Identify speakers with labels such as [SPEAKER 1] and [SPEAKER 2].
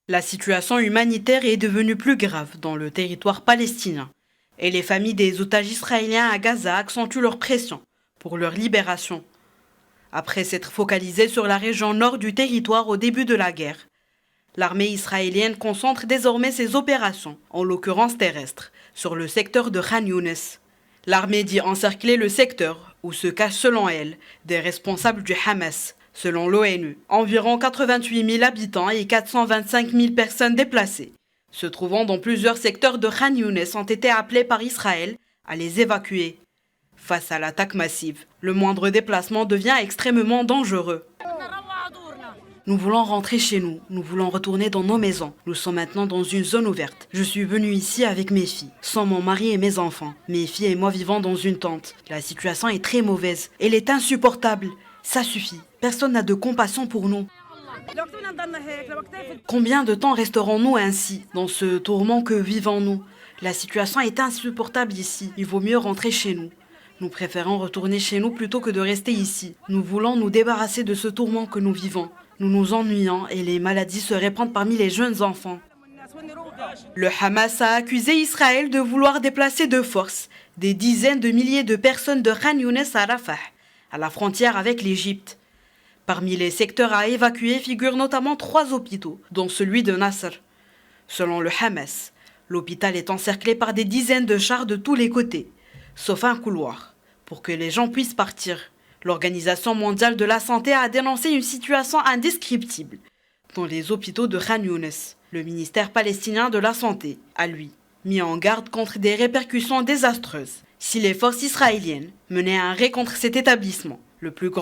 [SPEAKER 1] La situation humanitaire est devenue plus grave dans le territoire palestinien et les familles des otages israéliens à Gaza accentuent leur pression pour leur libération. Après s'être focalisée sur la région nord du territoire au début de la guerre, l'armée israélienne concentre désormais ses opérations, en l'occurrence terrestres, sur le secteur de Khan Younes. L'armée dit encercler le secteur où se cachent selon elle des responsables du Hamas. Selon l'ONU, environ 88 000 habitants et 425 000 personnes déplacées, se trouvant dans plusieurs secteurs de Khan Younes, ont été appelés par Israël à les évacuer. Face à l'attaque massive, le moindre déplacement devient extrêmement dangereux. Nous voulons rentrer chez nous, nous voulons retourner dans nos maisons. Nous sommes maintenant dans une zone ouverte. Je suis venue ici avec mes filles, sans mon mari et mes enfants. Mes filles et moi vivons dans une tente. La situation est très mauvaise, elle est insupportable. Ça suffit, personne n'a de compassion pour nous. Combien de temps resterons-nous ainsi, dans ce tourment que vivons-nous? La situation est insupportable ici, il vaut mieux rentrer chez nous. Nous préférons retourner chez nous plutôt que de rester ici. Nous voulons nous débarrasser de ce tourment que nous vivons. Nous nous ennuyons et les maladies se répandent parmi les jeunes enfants. Le Hamas a accusé Israël de vouloir déplacer de force des dizaines de milliers de personnes de Khan Younes à Rafah, à la frontière avec l'Égypte. Parmi les secteurs à évacuer figurent notamment 3 hôpitaux, dont celui de Nasr. Selon le Hamas, l'hôpital est encerclé par des dizaines de chars de tous les côtés, sauf un couloir, pour que les gens puissent partir. L'Organisation mondiale de la santé a dénoncé une situation indescriptible dans les hôpitaux de Khan Younes. Le ministère palestinien de la Santé a, lui, mis en garde contre des répercussions désastreuses si les forces israéliennes menaient un raid contre cet établissement, le plus grand